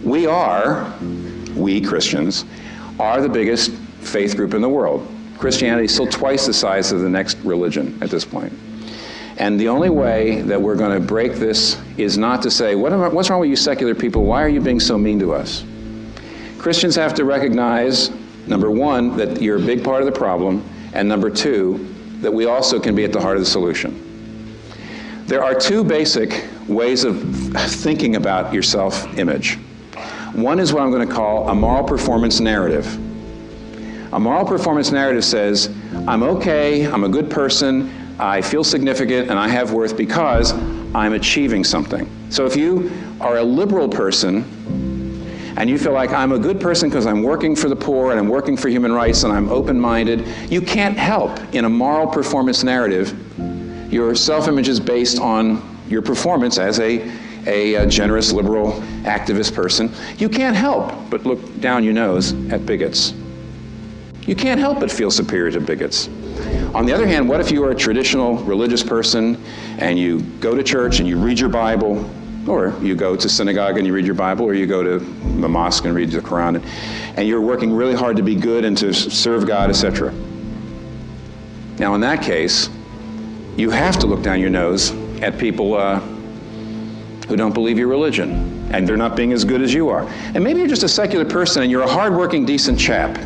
We Christians, are the biggest faith group in the world. Christianity is still twice the size of the next religion at this point. And the only way that we're going to break this is not to say, what's wrong with you secular people? Why are you being so mean to us? Christians have to recognize, number one, that you're a big part of the problem, and number two, that we also can be at the heart of the solution. There are two basic ways of thinking about your self-image. One is what I'm going to call a moral performance narrative. A moral performance narrative says, I'm okay, I'm a good person, I feel significant, and I have worth because I'm achieving something. So if you are a liberal person, and you feel like I'm a good person because I'm working for the poor and I'm working for human rights and I'm open-minded, you can't help in a moral performance narrative. Your self-image is based on your performance as a generous, liberal, activist person. You can't help but look down your nose at bigots. You can't help but feel superior to bigots. On the other hand, what if you are a traditional religious person and you go to church and you read your Bible, or you go to synagogue and you read your Bible, or you go to the mosque and read the Quran, and you're working really hard to be good and to serve God, etc. Now in that case, you have to look down your nose at people who don't believe your religion, and they're not being as good as you are. And maybe you're just a secular person and you're a hardworking, decent chap.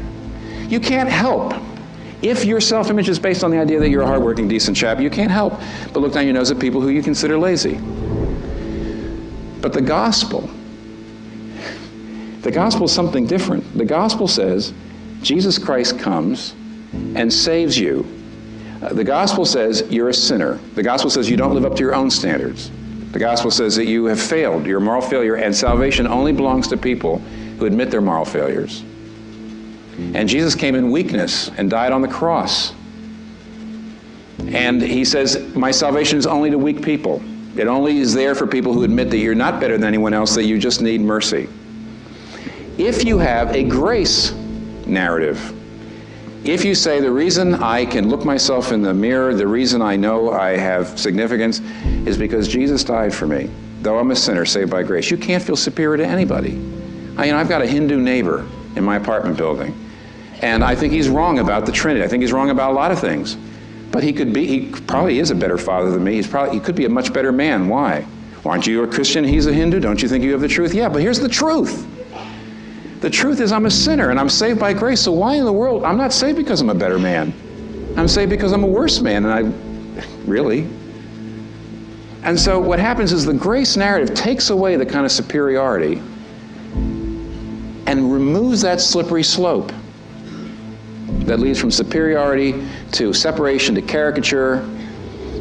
You can't help. If your self-image is based on the idea that you're a hardworking, decent chap, you can't help but look down your nose at people who you consider lazy. But the gospel is something different. The gospel says Jesus Christ comes and saves you. The gospel says you're a sinner. The gospel says you don't live up to your own standards. The gospel says that you have failed, you're a moral failure, and salvation only belongs to people who admit their moral failures. And Jesus came in weakness and died on the cross. And he says, my salvation is only to weak people. It only is there for people who admit that you're not better than anyone else, that you just need mercy. If you have a grace narrative, if you say the reason I can look myself in the mirror, the reason I know I have significance is because Jesus died for me, though I'm a sinner saved by grace, you can't feel superior to anybody. I've got a Hindu neighbor in my apartment building, and I think he's wrong about the Trinity. I think he's wrong about a lot of things. But he probably is a better father than me. He could be a much better man. Why? Aren't you a Christian? He's a Hindu. Don't you think you have the truth? Yeah, but here's the truth. The truth is I'm a sinner and I'm saved by grace. So why in the world? I'm not saved because I'm a better man. I'm saved because I'm a worse man. Really? And so what happens is the grace narrative takes away the kind of superiority and removes that slippery slope that leads from superiority to separation to caricature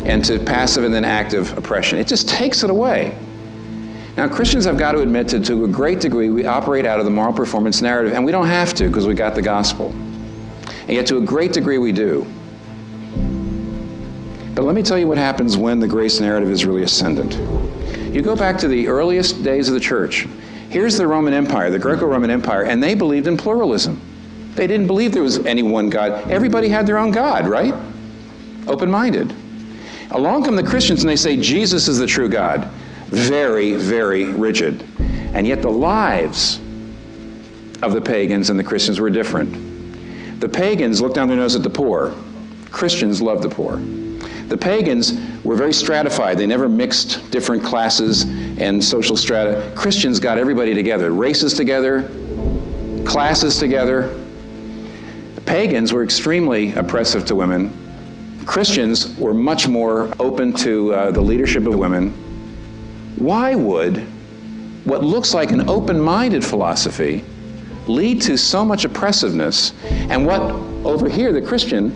and to passive and then active oppression. It just takes it away. Now, Christians have got to admit to a great degree we operate out of the moral performance narrative, and we don't have to because we got the gospel. And yet to a great degree we do. But let me tell you what happens when the grace narrative is really ascendant. You go back to the earliest days of the church. Here's the Roman Empire, the Greco-Roman Empire, and they believed in pluralism. They didn't believe there was any one God. Everybody had their own God, right? Open-minded. Along come the Christians and they say Jesus is the true God. Very, very rigid. And yet the lives of the pagans and the Christians were different. The pagans looked down their nose at the poor. Christians loved the poor. The pagans were very stratified. They never mixed different classes and social strata. Christians got everybody together, races together, classes together. The pagans were extremely oppressive to women. Christians were much more open to the leadership of women. Why would what looks like an open-minded philosophy lead to so much oppressiveness, and what over here, the Christian,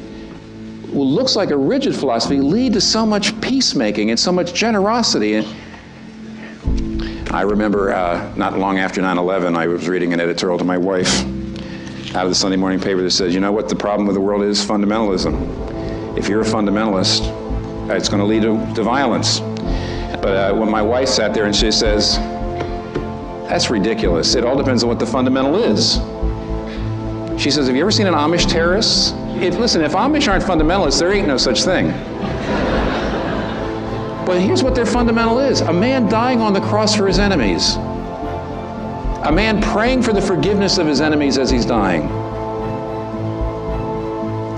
looks like a rigid philosophy, lead to so much peacemaking and so much generosity? And I remember not long after 9/11, I was reading an editorial to my wife out of the Sunday morning paper that says, you know what the problem with the world is? Fundamentalism. If you're a fundamentalist, it's going to lead to violence. But when my wife sat there and she says, that's ridiculous. It all depends on what the fundamental is. She says, have you ever seen an Amish terrorist? Listen, if Amish aren't fundamentalists, there ain't no such thing. But here's what their fundamental is. A man dying on the cross for his enemies. A man praying for the forgiveness of his enemies as he's dying.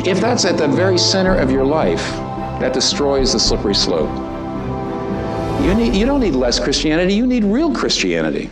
If that's at the very center of your life, that destroys the slippery slope. You don't need less Christianity, you need real Christianity.